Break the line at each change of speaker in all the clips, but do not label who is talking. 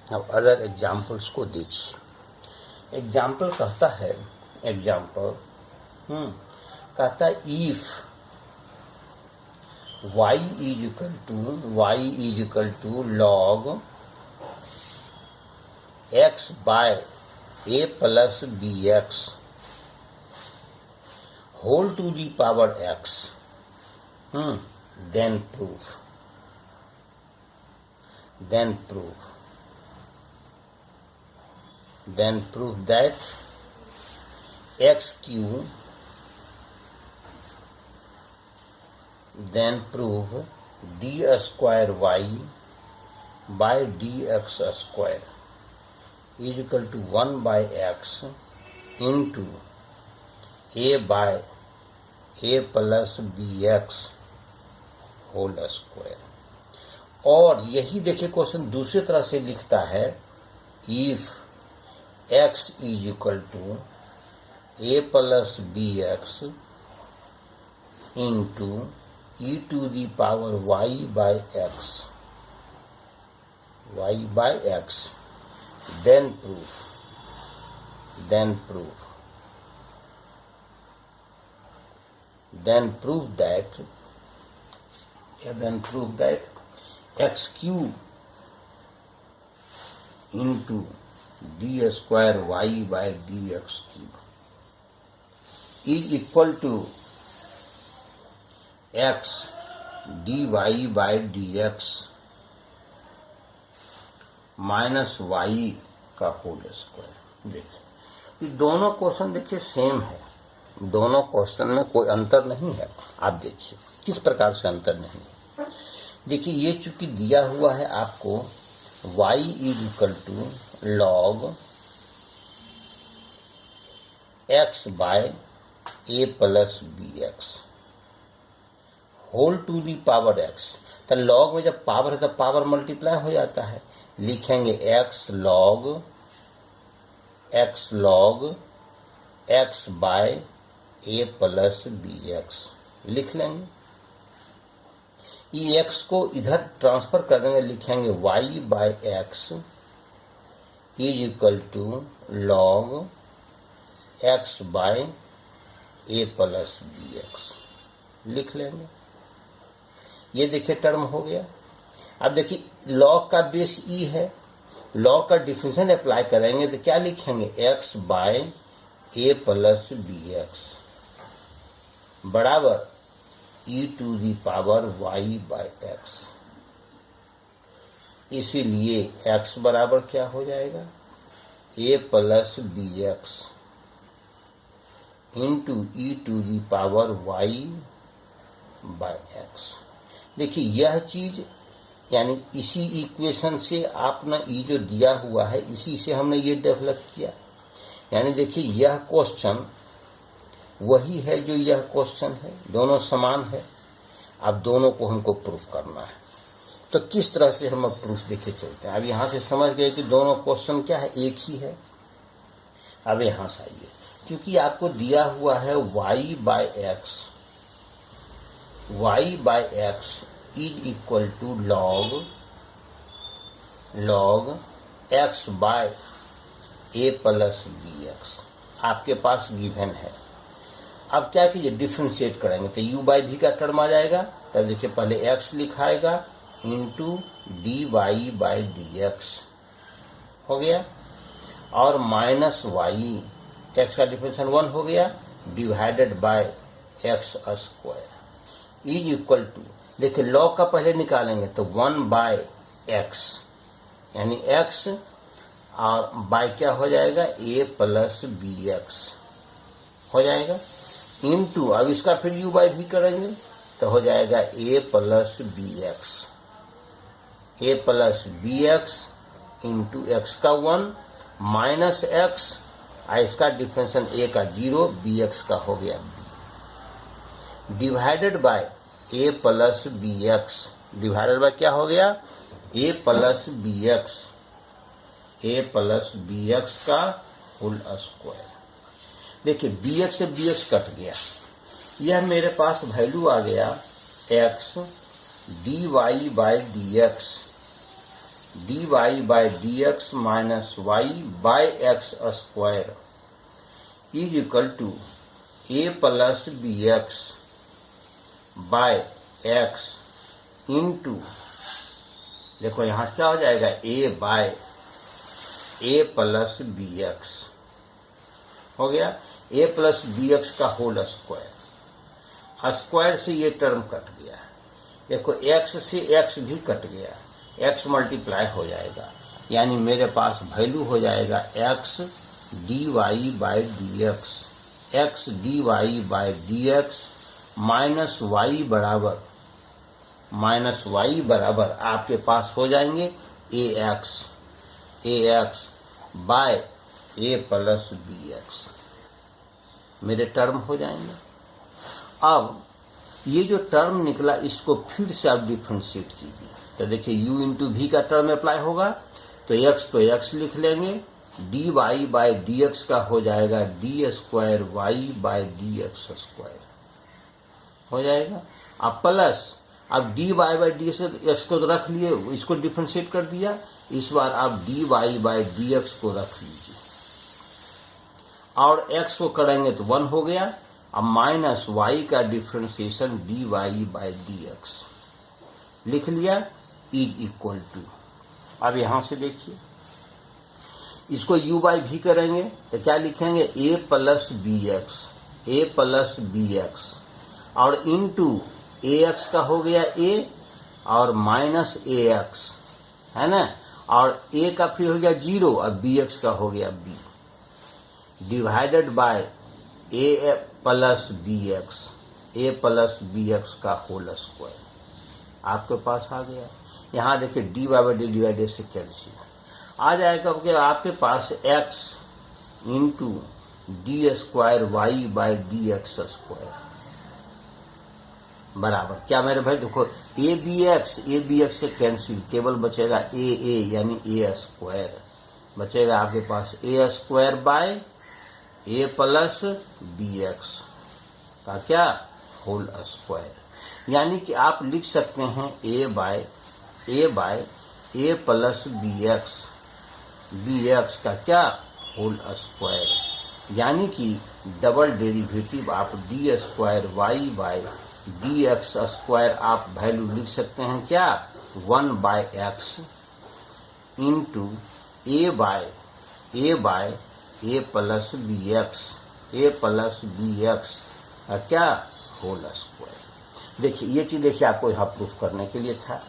अब other examples को देखिए। एग्जाम्पल कहता है, एग्जाम्पल कहता है if y is equal to log x by a plus bx whole to the power x, then prove that x cube, then prove d square y by dx square is equal to 1 by x into a by a plus bx whole square. और यही देखिए question दूसरी तरह से लिखता है, if x is equal to a plus B x into E to the power y by x, then prove that x cube into d square y by dx cube is equal to x dy by dx minus y का whole square. देखिए दोनों question देखिए same है, दोनों question में कोई अंतर नहीं है। आप देखिए किस प्रकार से अंतर नहीं है। देखिए ये चूंकि दिया हुआ है आपको y is equal to log x by a plus B x whole to the power x, तो log में जब पावर है तो पावर मल्टीप्लाई हो जाता है। लिखेंगे x log x by a plus B x लिख लेंगे। ये x को इधर ट्रांसफर कर देंगे, लिखेंगे y by x is equal to log x by a plus B x लिख लेंगे। ये देखिए टर्म हो गया। अब देखिए log का बेस e है, log का डिफरेंशियल अप्लाई करेंगे तो क्या लिखेंगे, x by a plus B x बराबर e to the power y by x. इसीलिए x बराबर क्या हो जाएगा, a plus B x into E to the power y by x. देखिए यह चीज यानी इसी इक्वेशन से आपने ये जो दिया हुआ है इसी से हमने ये डेवलप किया। यानी देखिए यह क्वेश्चन वही है जो यह क्वेश्चन है, दोनों समान है। अब दोनों को हमको प्रूफ करना है, तो किस तरह से हम अब प्रूफ देखे चलते हैं। अब यहाँ से समझ गए कि दोनों क्वेश्चन क्या है, एक ही है। अब यहाँ से आइए, क्योंकि आपको दिया हुआ है y by x is equal to log x by a plus B x आपके पास गिवन है। अब क्या कीजिए, डिफ्रेंशिएट करेंगे तो u बाई भी का टर्म आ जाएगा। तब देखिए पहले x लिखाएगा into dy by D X हो गया, और माइनस y, x का डिफरेंशियल 1 हो गया, divided by x square is equal to, देखिए log का पहले निकालेंगे तो 1 बाय एक्स, यानी x और बाय क्या हो जाएगा, a प्लस बी एक्स हो जाएगा, इंटू अब इसका फिर u बाय भी करेंगे तो हो जाएगा a plus B x into x का 1 माइनस एक्स, इसका डिफरेंशियल a का 0, बी एक्स का हो गया b, divided by a plus B x, divided by क्या हो गया, a प्लस बी एक्स का होल स्क्वायर। देखिए bx से bx कट गया, यह मेरे पास वैल्यू आ गया x dy by D x D Y by D x minus y by x square is equal to a plus B x by x into, देखो यहां क्या हो जाएगा, a by A plus B x हो गया, a plus B x का whole square. Square से ये टर्म कट गया, देखो एक्स से एक्स भी कट गया, एक्स मल्टीप्लाई हो जाएगा, यानी मेरे पास वैल्यू हो जाएगा x D Y by D x D Y by D x minus y बराबर आपके पास हो जाएंगे a x by A plus B x, मेरे टर्म हो जाएंगे। अब ये जो टर्म निकला इसको फिर से आप डिफरेंशिएट कीजिए, तो देखिए u इंटू वी का टर्म अप्लाई होगा, तो x लिख लेंगे, d Y by D x का हो जाएगा d square Y by D x square हो जाएगा। अब प्लस, अब d Y by D x को रख लिए, इसको डिफरेंशिएट कर दिया, इस बार आप d Y by D x को रख लीजिए और x को करेंगे तो 1 हो गया। अब माइनस y का differentiation d Y by D x लिख लिया इज इक्वल टू, अब यहां से देखिए इसको u बाई भी करेंगे तो क्या लिखेंगे a प्लस बी एक्स और इंटू ए एक्स का हो गया a और माइनस ए एक्स है ना, और a का फिर हो गया 0 और बी एक्स का हो गया b divided by A plus B x का होल स्क्वायर आपके पास आ गया। यहाँ देखिए डी बाई डी डिवाइडेड से कैंसिल आ जाएगा, कि आपके पास x into D square Y by D x square बराबर क्या मेरे भाई, देखो ए बी एक्स से कैंसिल, केवल बचेगा ए यानी ए स्क्वायर बचेगा आपके पास, A square by A plus B x का क्या होल स्क्वायर, यानी कि आप लिख सकते हैं a by A plus B x का क्या होल स्क्वायर, यानी कि डबल डेरिवेटिव आप d square Y by D x square आप वैल्यू लिख सकते हैं क्या 1 by x into a by A plus B x का क्या होल स्क्वायर। देखिए ये चीज देखिए आपको यहाँ प्रूफ करने के लिए था,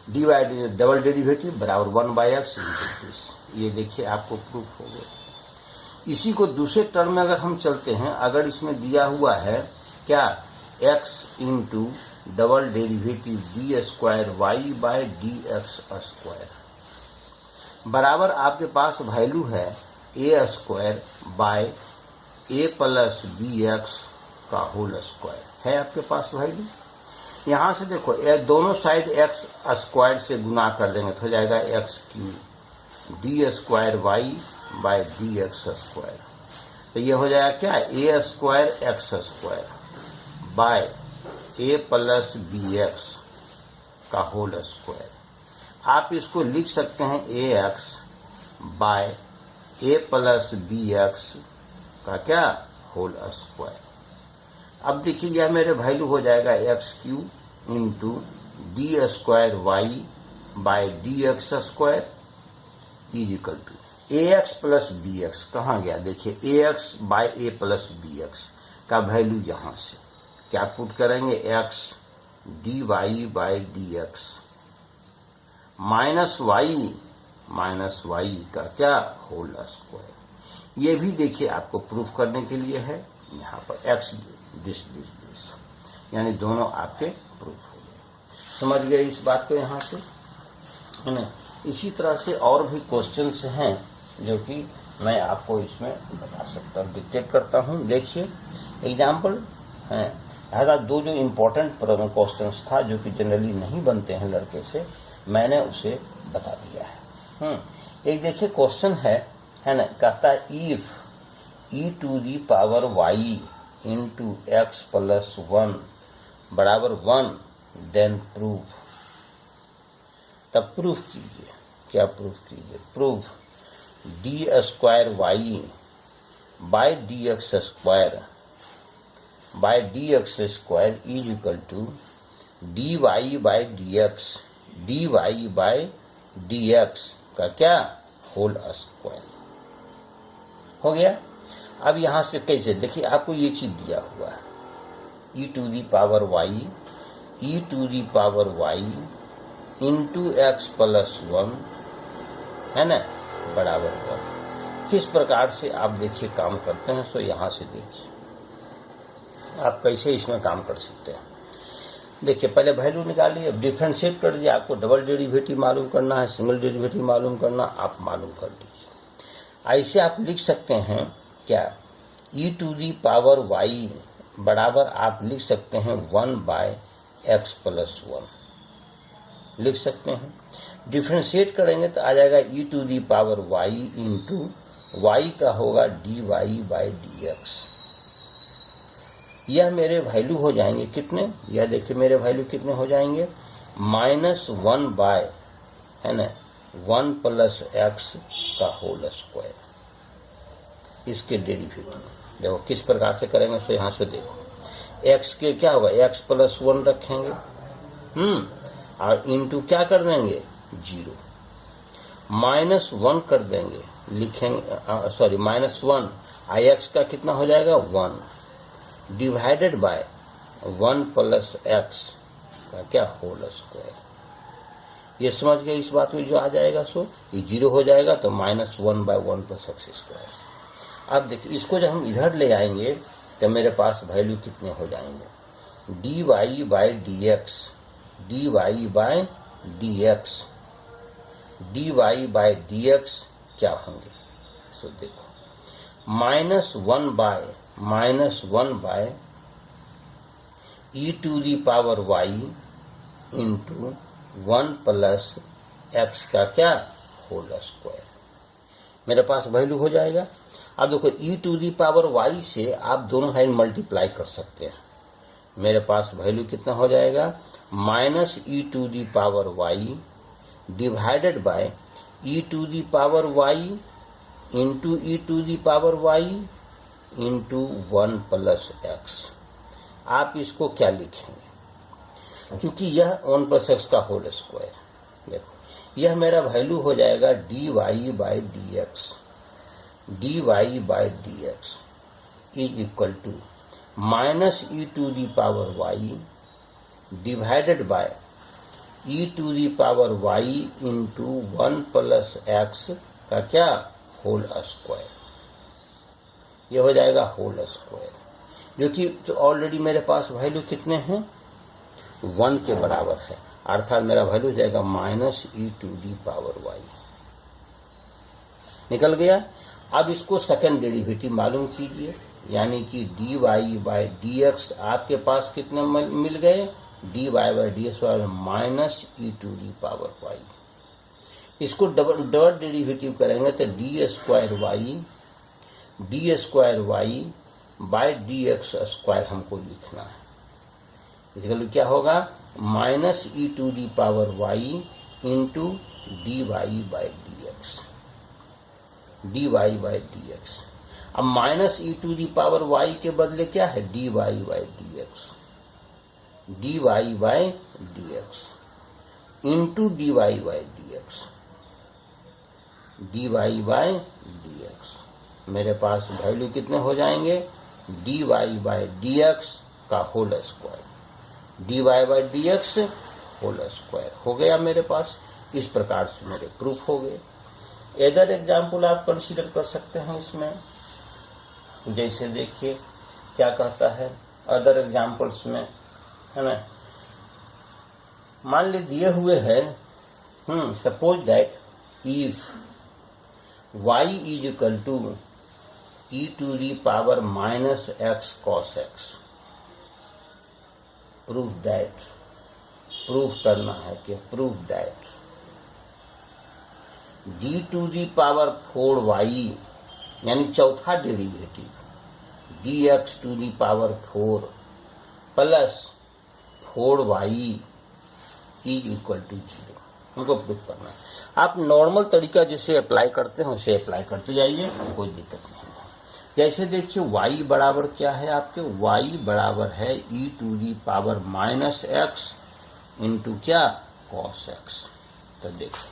डिवाइडेड डबल डेरिवेटिव बराबर 1 बाय एक्स इंटू दिस, ये देखिए आपको प्रूफ हो गया। इसी को दूसरे टर्म में अगर हम चलते हैं, अगर इसमें दिया हुआ है क्या x into double derivative D square Y by D x square बराबर आपके पास वैल्यू है A square by A plus B x का होल स्क्वायर है आपके पास वैल्यू। यहां से देखो दोनों साइड एक्स स्क्वायर से गुना कर देंगे तो हो जाएगा x cube D square Y by D x square, तो ये हो जाएगा क्या A square X square by A plus B x का होल स्क्वायर। आप इसको लिख सकते हैं A x by A plus B x का क्या होल स्क्वायर। अब देखिए मेरे वैल्यू हो जाएगा x cube into D square Y by D x square is equal to a x plus B x कहाँ गया, देखिए a x by A plus B x का वैल्यू यहां से क्या पुट करेंगे x D Y by D x minus y का क्या होल स्क्वायर। ये भी देखिए आपको प्रूफ करने के लिए है, यहाँ पर एक्स दिस यानी दोनों आपके प्रूफ हो गए। समझ गए इस बात को यहाँ से, है ना। इसी तरह से और भी क्वेश्चंस हैं जो कि मैं आपको इसमें बता सकता हूँ, डिक्टेट करता हूँ। देखिए एग्जाम्पल है, ऐसा दो जो इम्पोर्टेंट क्वेश्चंस था जो कि जनरली नहीं बनते हैं लड़के से, मैंने उसे बता दिया है। एक देखिए क्वेश्चन है ना, कहता है if e to the power y into x plus 1 बराबर 1 देन प्रूफ, तब प्रूफ कीजिए। क्या प्रूफ कीजिए? Proof d square Y by D x square by D x square is equal to d Y by d Y by D x का क्या whole square हो गया। अब यहां से कैसे देखिए, आपको ये चीज दिया हुआ है E to the power Y into x plus 1 है ना बराबर 1। किस प्रकार से आप देखिए काम करते हैं, सो यहां से देखिए आप कैसे इसमें काम कर सकते हैं। देखिए पहले वैल्यू निकालिए, अब डिफरेंशिएट कर दीजिए। आपको डबल डेरिवेटिव मालूम करना है, सिंगल डेरिवेटिव मालूम करना, आप मालूम कर लीजिए। ऐसे आप लिख सकते हैं क्या, ई टू दी पावर वाई बराबर आप लिख सकते हैं 1 बाय एक्स प्लस 1 लिख सकते हैं। डिफरेंशिएट करेंगे तो आ जाएगा E to the power Y into Y का होगा D Y by D X. यह मेरे वैल्यू हो जाएंगे कितने, यह देखिए मेरे वैल्यू कितने हो जाएंगे, -1 बाय है ना 1 प्लस एक्स का होल स्क्वायर। इसके डेरिवेटिव देखो किस प्रकार से करेंगे, सो यहां से देखो x के क्या होगा, x प्लस 1 रखेंगे और इंटू क्या कर देंगे 0, -1 कर देंगे, लिखेंगे सॉरी -1 x का कितना हो जाएगा 1 डिवाइडेड बाय 1 प्लस एक्स का क्या होल स्क्वायर। ये समझ गए इस बात में जो आ जाएगा, सो ये 0 हो जाएगा तो -1 बाय 1 प्लस एक्स स्क्वायर। अब देखिए इसको जब हम इधर ले आएंगे तो मेरे पास वैल्यू कितने हो जाएंगे, d Y by D x क्या होंगे, सो देखो -1 by e to the power Y into 1 plus x का क्या होल स्क्वायर। मेरे पास वैल्यू हो जाएगा। अब देखो ई टू दी पावर वाई से आप दोनों साइड मल्टीप्लाई कर सकते हैं। मेरे पास वैल्यू कितना हो जाएगा, -e to the power y divided by e to the power Y into E to the power Y into 1 plus x. आप इसको क्या लिखेंगे, क्योंकि यह 1 प्लस एक्स का होल स्क्वायर। देखो यह मेरा वैल्यू हो जाएगा d Y by D x is equal to -e to the power y divided by e to the power Y into 1 plus x का क्या होल स्क्वायर। ये हो जाएगा होल स्क्वायर, जो कि तो ऑलरेडी मेरे पास वैल्यू कितने हैं 1 के बराबर है, अर्थात मेरा वैल्यू जाएगा -e to the power y. निकल गया। अब इसको सेकंड डेरिवेटिव मालूम कीजिए, यानी कि d Y by D x आपके पास कितने मिल गए, d Y by D x -e to the power y. इसको डबल डेरिवेटिव करेंगे तो d square Y by D x square हमको लिखना है। इसका क्या होगा, -e to the power Y into D Y by D x. अब -e to the power y के बदले क्या है, d Y by D x into D Y by D x. मेरे पास वैल्यू कितने हो जाएंगे, d Y by D x का होल स्क्वायर हो गया मेरे पास। इस प्रकार से मेरे प्रूफ हो गए। अदर एग्जाम्पल आप कंसीडर कर सकते हैं इसमें, जैसे देखिए क्या कहता है अदर एग्जाम्पल्स में, है ना। मान ली दिए हुए है, suppose that if y is equal to e to the power -x cos x। Proof करना है कि proof that d to the power 4y यानी चौथा derivative dx to the power 4 plus 4y is equal to 0। उनको proof करना है। आप normal तरीका जिसे अप्लाई करते हैं उसे अप्लाई करते जाइए, कोई दिक्कत नहीं है। जैसे देखिए y बराबर क्या है आपके, y बराबर है e⁻⁻x इंटू क्या, cos x। तो देखिए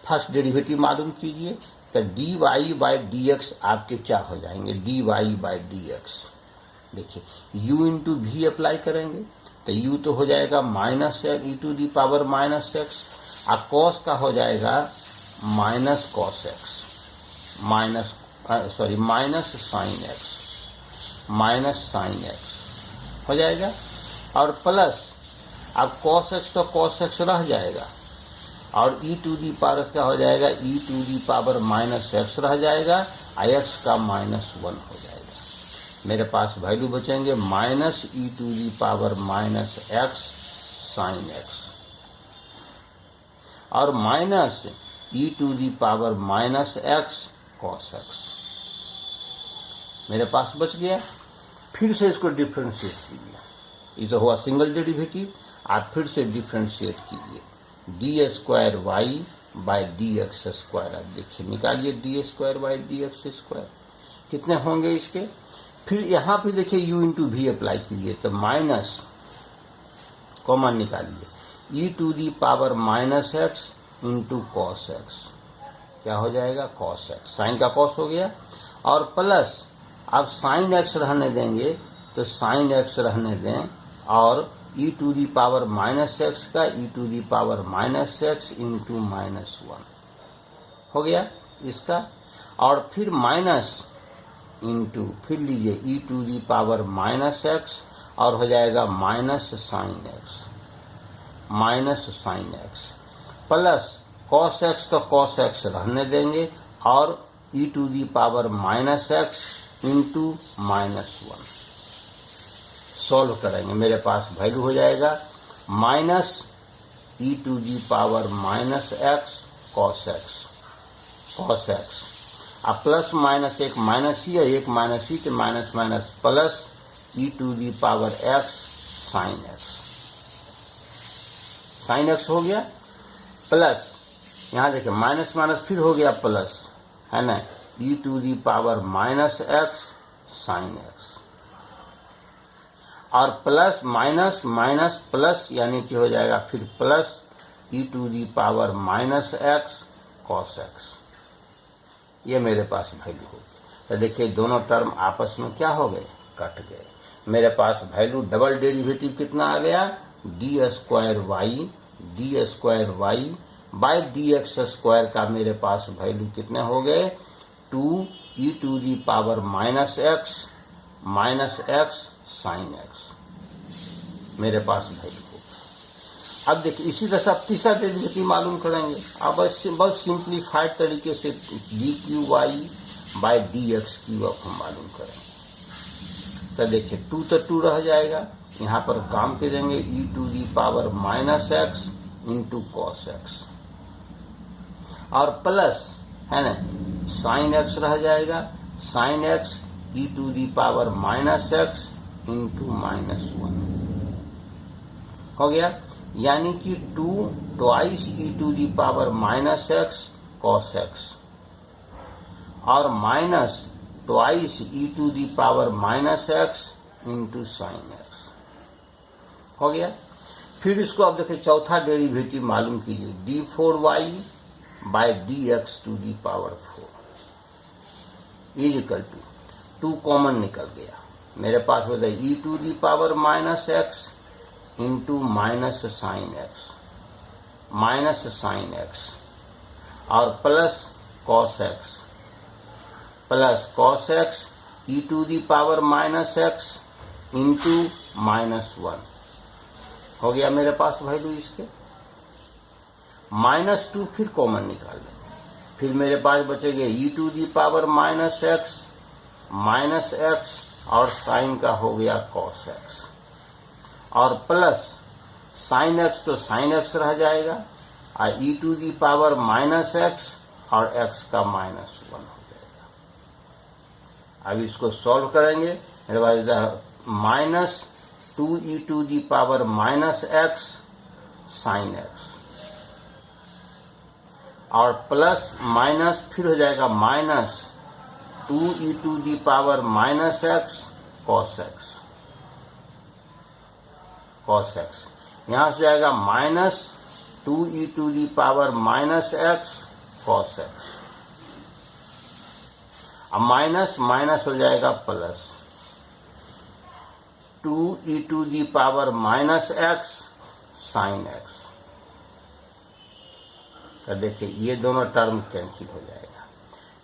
फर्स्ट डेरिवेटिव मालूम कीजिए, तो dy/dx आपके क्या हो जाएंगे, dy/dx। देखिए u इंटू भी अप्लाई करेंगे तो u तो हो जाएगा माइनस e⁻⁻x, और cos का हो जाएगा minus cos x, minus sin x हो जाएगा, और प्लस अब cos x तो cos x रह जाएगा, और e⁻ क्या हो जाएगा, e⁻⁻x रह जाएगा, x का -1 हो जाएगा। मेरे पास वैल्यू बचेंगे माइनस e⁻⁻x sin x और माइनस e⁻⁻x cos x। मेरे पास बच गया। फिर से इसको डिफ्रेंशिएट कीजिए, ये तो हुआ सिंगल डेरिवेटिव। आप फिर से डिफ्रेंशिएट कीजिए, d²y/dx²। आप देखिए निकालिए d²y/dx², कितने होंगे इसके। फिर यहाँ पे देखिए u इंटू भी अप्लाई कीजिए, तो माइनस कॉमन निकालिए, e⁻⁻x इंटू cos x क्या हो जाएगा, cos x, साइन का cos हो गया, और प्लस अब sin x रहने देंगे तो sin x रहने दें, और e⁻⁻x का e⁻⁻x इंटू -1 हो गया इसका, और फिर माइनस इंटू फिर लीजिए e⁻⁻x और हो जाएगा minus sin x plus cos x तो cos x रहने देंगे, और e⁻⁻x इंटू -1 सॉल्व करेंगे। मेरे पास वैल्यू हो जाएगा माइनस e⁻⁻x cos x, अब प्लस माइनस एक माइनस ही है, एक माइनस ही, तो minus minus plus e⁻x sin x हो गया, प्लस यहाँ देखिए माइनस माइनस फिर हो गया प्लस, है ना, e⁻⁻x sin x, और प्लस माइनस माइनस प्लस यानी कि हो जाएगा फिर प्लस e⁻⁻x cos x। ये मेरे पास वैल्यू होगी। तो देखिए दोनों टर्म आपस में क्या हो गए, कट गए। मेरे पास वैल्यू डबल डेरिवेटिव कितना आ गया, d²y/dx² का मेरे पास वैल्यू कितने हो गए, 2e⁻⁻x -x sin x मेरे पास वैल्यू होगा। अब देखिए इसी तरह से आप तीसरा डेरिवेटिव मालूम करेंगे। अब बहुत सिंप्लीफाइड तरीके से dqy/dx³ हम मालूम करेंगे। तो देखिए 2 तो 2 रह जाएगा, यहाँ पर काम करेंगे e⁻⁻x इंटू cos x, और प्लस है ना sin x रह जाएगा, sin x e⁻⁻x इंटू -1 हो गया, यानी कि 2 twice e⁻⁻x cos x और minus twice e⁻⁻x into sin x हो गया। फिर इसको अब देखिए चौथा डेरिवेटिव मालूम कीजिए, d4y/dx⁴ इक्वल टू 2 कॉमन निकल गया। मेरे पास हो जाए e⁻⁻x इंटू sin x और plus cos x e⁻⁻x into -1 हो गया मेरे पास वैल्यू इसके। -2 फिर कॉमन निकाल लेंगे, फिर मेरे पास बचेगा e⁻⁻x -x और साइन का हो गया cos x, और प्लस sin x तो sin x रह जाएगा, और e⁻⁻x और x का -1 हो जाएगा। अब इसको सॉल्व करेंगे, मेरे पास -2e⁻⁻x sin x और प्लस माइनस फिर हो जाएगा minus 2e to the power minus x cos x, cos x. यहां से जाएगा minus 2e to the power minus x cos x. अब माइनस माइनस हो जाएगा plus 2e to the power minus x sine x. तो देखिए ये दोनों टर्म कैंसिल हो जाएगा।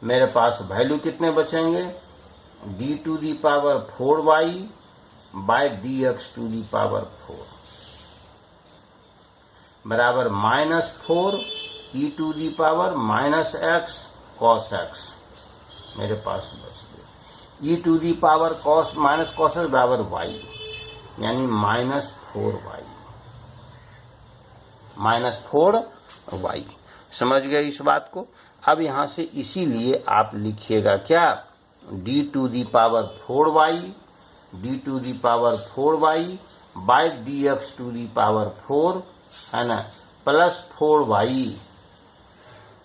मेरे पास वैल्यू कितने बचेंगे, d to the power 4y by D x to the power 4 बराबर minus 4 to the power minus x cos x मेरे पास बच गया। To the power cos minus cos x बराबर y, यानी माइनस 4y, माइनस 4y। समझ गए इस बात को। अब यहां से इसीलिए आप लिखिएगा क्या, d to the power 4y, d to the power 4y by D x to the power 4 है ना, plus 4y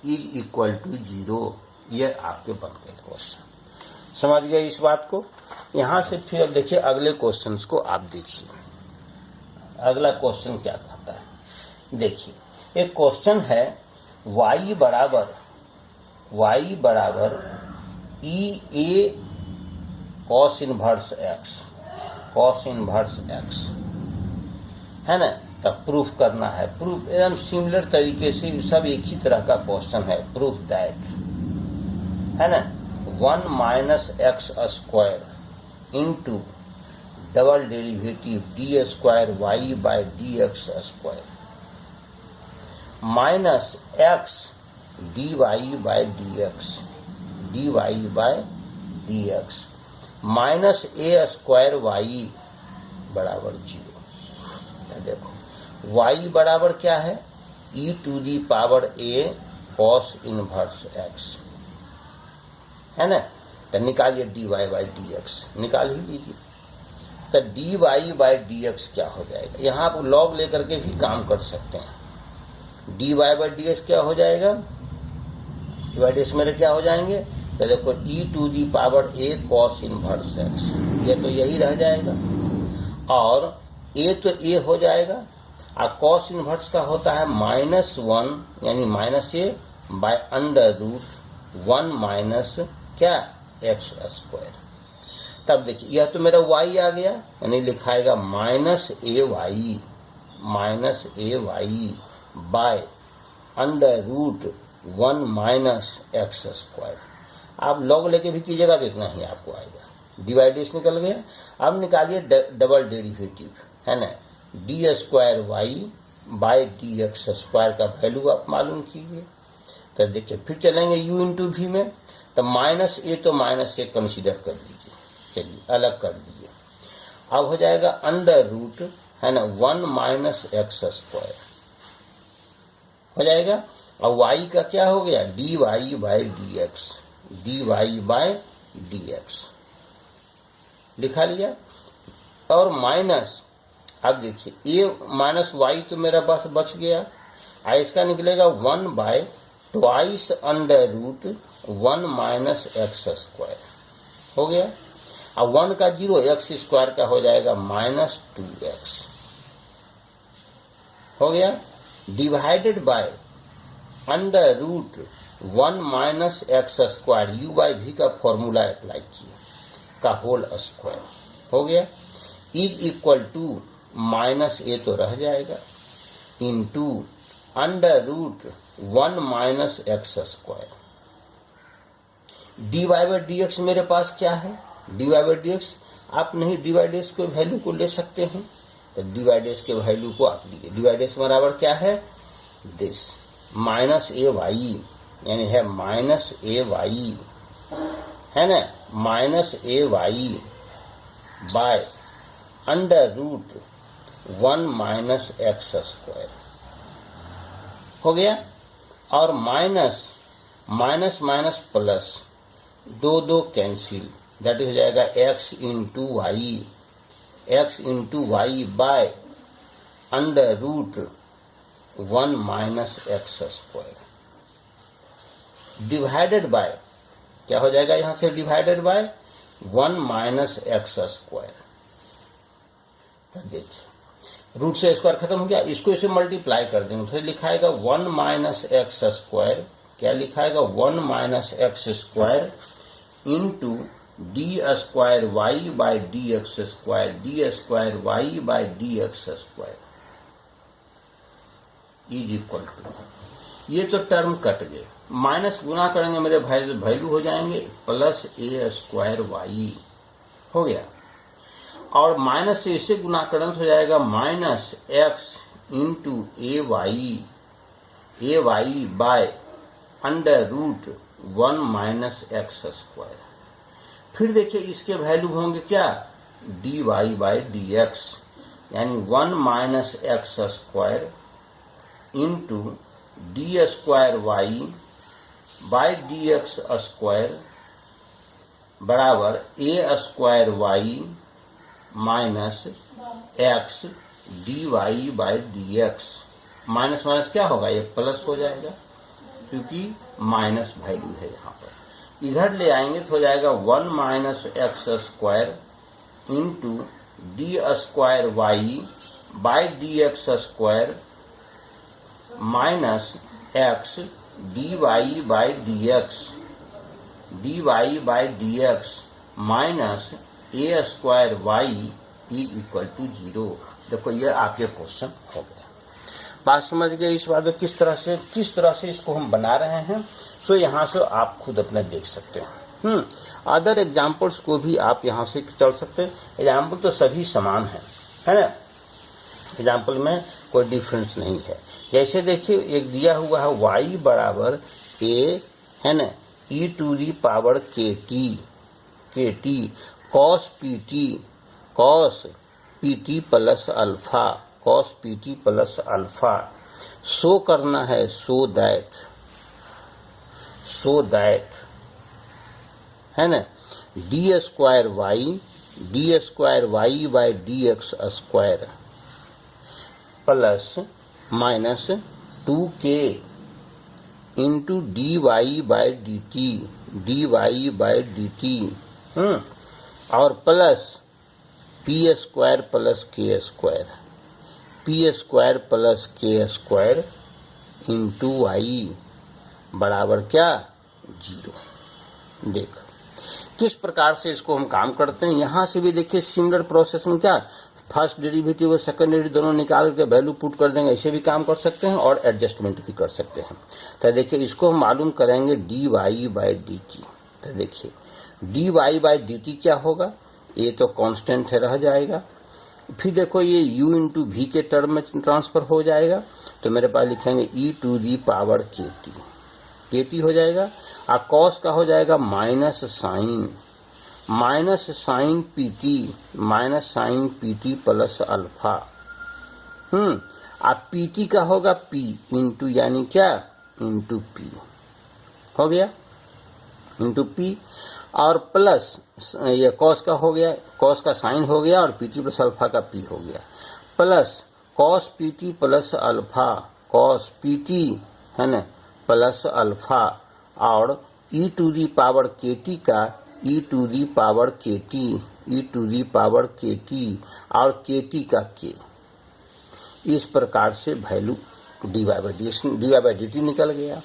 is equal to 0। ये आपके बन गए क्वेश्चन। समझ गए इस बात को। यहां से फिर अब देखिए अगले क्वेश्चंस को आप देखिए। अगला क्वेश्चन क्या कहता है, देखिए एक क्वेश्चन है y बराबर E A cos inverse X, cos inverse X है ना। तब प्रूफ करना है। प्रूफ एकदम सिमिलर तरीके से सब एक ही तरह का क्वेश्चन है। प्रूफ दैट है ना 1 minus x square into double derivative D square Y by D x square minus x D Y by D x, D Y by D x minus A square Y बराबर 0। देखो y बराबर क्या है, e to the power a cos inverse x है ना। तो निकालिए dy by D x, निकाल ही लीजिए। तो dy बाई डी एक्स क्या हो जाएगा, यहाँ आप लॉग लेकर के भी काम कर सकते हैं। dy बाई डी एक्स क्या हो जाएगा, dy मेरे क्या हो जाएंगे, तो देखो e to the power a cos inverse x, ये तो यही रह जाएगा। और a तो a हो जाएगा, और कॉस इनवर्स का होता है -1 यानी minus A by under root 1 minus क्या एक्स स्क्वायर। तब देखिए यह तो मेरा y आ गया, यानी लिखाएगा minus A Y by under root 1 minus x square. आप लॉग लेके भी कीजिएगा तो इतना ही आपको आएगा। डिवाइडेड निकल गया। अब निकालिए डबल डेरिवेटिव है ना, D square Y by D x square का वैल्यू आप मालूम कीजिए। तो देखिए फिर चलेंगे u इंटू भी में, तो माइनस ए तो माइनस ए कंसीडर कर लीजिए, चलिए अलग कर दीजिए। अब हो जाएगा अंडर रूट है ना 1 माइनस एक्स स्क्वायर हो जाएगा। और y का क्या हो गया, d Y by D x, D Y by D x लिखा लिया। और माइनस, अब देखिए ए माइनस वाई तो मेरा पास बच गया, इसका निकलेगा 1 by twice under root 1 minus x square हो गया। अब 1 का 0 एक्स स्क्वायर का हो जाएगा माइनस 2x हो गया, divided by under root 1 minus x square u by भी का फॉर्मूला अप्लाई किए का होल स्क्वायर हो गया, is equal to minus a तो रह जाएगा into under root 1 minus x square. D Y by D x मेरे पास क्या है, d Y by D x आप नहीं डिवाइडेस के वैल्यू को ले सकते हैं, तो डिवाइडेस के वैल्यू को आप लीजिए। डिवाइडेस बराबर क्या है, दिस माइनस ए वाई यानी है माइनस ए वाई है ना, minus A Y by under root 1 minus x square हो गया। और minus minus minus plus 2 cancel, that हो जाएगा x into y by under root 1 minus x square divided by, क्या हो जाएगा यहां से divided by 1 minus x square. देखिए रूट से स्क्वायर खत्म हो गया, इसको इसे मल्टीप्लाई कर देंगे तो लिखाएगा 1 माइनस एक्स स्क्वायर, क्या लिखाएगा 1 minus x square into D square Y by D x square, d square Y by D x square is equal to, ये तो टर्म कट गए, माइनस गुना करेंगे मेरे भाई तो वैल्यू हो जाएंगे प्लस ए स्क्वायर वाई हो गया, और माइनस से इसे गुना करें तो हो जाएगा minus X into A Y by under root 1 minus x square. फिर देखिए इसके वैल्यू होंगे क्या D Y by D X, यानी 1 minus x square into D square Y by D x square बराबर A square Y minus x D Y by D x. Minus minus क्या होगा, ये प्लस हो जाएगा क्योंकि माइनस वैल्यू है यहाँ पर, इधर ले आएंगे तो हो जाएगा 1 minus x square into D square Y by D x square minus x D Y by D x, D Y by D x minus A square y is equal to 0। देखो ये आपके क्वेश्चन हो गया। बात समझ गए इस बात में किस तरह से इसको हम बना रहे हैं, तो यहाँ से आप खुद अपने देख सकते हैं। अदर एग्जाम्पल्स को भी आप यहाँ से चल सकते हैं, एग्जाम्पल तो सभी समान है ना, एग्जाम्पल में कोई डिफरेंस नहीं है। जैसे देखिए एक दिया हुआ है y बराबर a है ना e to the power kt cos pt plus alpha, cos pt plus alpha. So करना है सो दैट है ना D square Y by D x square plus minus 2k into D Y by D T और plus P square plus K square into Y बराबर क्या 0। देखो किस प्रकार से इसको हम काम करते हैं। यहां से भी देखिए सिमिलर प्रोसेस में क्या फर्स्ट डेरिवेटिव और सेकंड डेरिवेटिव दोनों निकाल के वैल्यू पुट कर देंगे, ऐसे भी काम कर सकते हैं और एडजस्टमेंट भी कर सकते हैं। तो देखिए इसको हम मालूम करेंगे d Y by D t. तो देखिए d Y by D t क्या होगा, ये तो कांस्टेंट है रह जाएगा, फिर देखो ये u इंटू वी के टर्म में ट्रांसफर हो जाएगा, तो मेरे पास लिखेंगे e to the power kt हो जाएगा, और cos का हो जाएगा minus sine pt plus alpha. अब pt का होगा p इंटू यानी क्या इंटू p हो गया, इंटू p और प्लस ये cos का हो गया, cos का साइन हो गया और pt प्लस अल्फा का p हो गया, plus cos pt plus alpha, cos pt है ना प्लस अल्फा और e to the power kt का e to the power kt और kt का k। इस प्रकार से value D by D T निकल गया।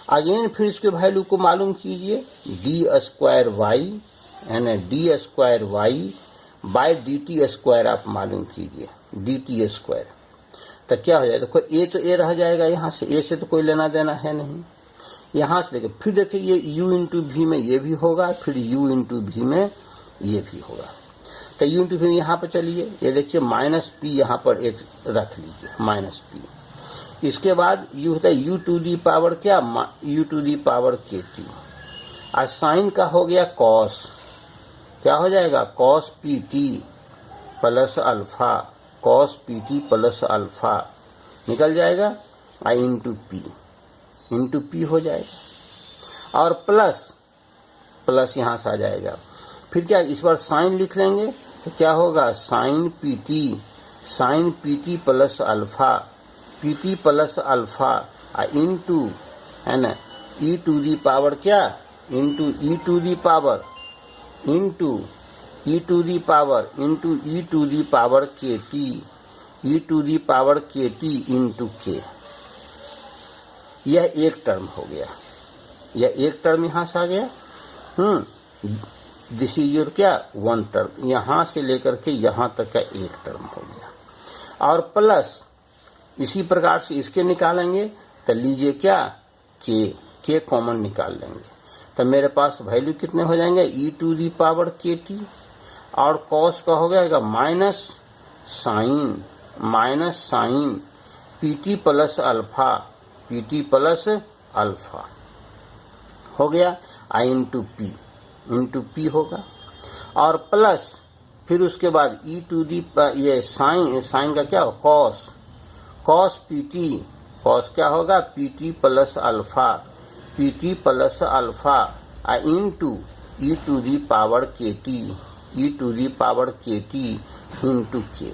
अगेन फिर इसके वैल्यू को मालूम कीजिए डी स्क्वायर वाई है ना D square Y by D T square आप मालूम कीजिए डी टी स्क्वायर। तो क्या हो जाएगा, देखो ए तो ए रह जाएगा, यहाँ से ए से तो कोई लेना देना है नहीं, यहाँ से देखिए फिर देखिए ये u इंटू वी में ये भी होगा, फिर u इंटू वी में ये भी होगा। तो u इंटू वी यहाँ पर चलिए ये देखिए माइनस पी यहाँ पर एक रख लीजिए माइनस पी, इसके बाद u होता है u टू दी पावर क्या u to the power kt, और साइन का हो गया cos, क्या हो जाएगा cos pt plus alpha, cos pt plus alpha निकल जाएगा, और इंटू पी हो जाएगा और प्लस यहाँ से आ जाएगा। फिर क्या इस बार साइन लिख लेंगे तो क्या होगा sine PT plus alpha into है ना ई टू दी पावर क्या, into E to the power, into E to the power, into E to the power के T, E to the power के टी इंटू के। यह एक term हो गया, यह एक टर्म यहां से आ गया। दिस इज योर क्या, वन टर्म, यहां से लेकर के यहां तक का एक टर्म हो गया। और प्लस इसी प्रकार से इसके निकालेंगे तो लीजिए क्या, के कॉमन निकाल लेंगे तो मेरे पास वैल्यू कितने हो जाएंगे, ई टू दी पावर के टी, और कॉस का हो जाएगा minus sine PT plus alpha, PT plus alpha हो गया, आई इंटू पी होगा। और प्लस फिर उसके बाद ई टू दी, ये साइन का क्या हो, कॉस पीटी, कॉस क्या होगा, P T plus alpha, PT plus alpha into E to the power के T, E to the power के टी इंटू के।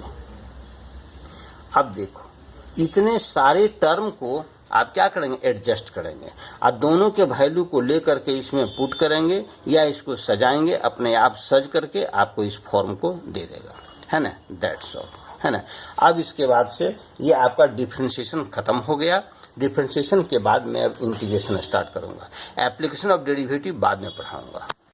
अब देखो इतने सारे टर्म को आप क्या करेंगे, एडजस्ट करेंगे, आप दोनों के वैल्यू को लेकर के इसमें पुट करेंगे या इसको सजाएंगे, अपने आप सज करके आपको इस फॉर्म को दे देगा, है ना, दैट्स ऑल, है ना। अब इसके बाद से ये आपका डिफरेंशिएशन खत्म हो गया। डिफरेंशिएशन के बाद मैं अब इंटीग्रेशन स्टार्ट करूंगा, एप्लीकेशन ऑफ डेरिवेटिव बाद में पढ़ाऊंगा।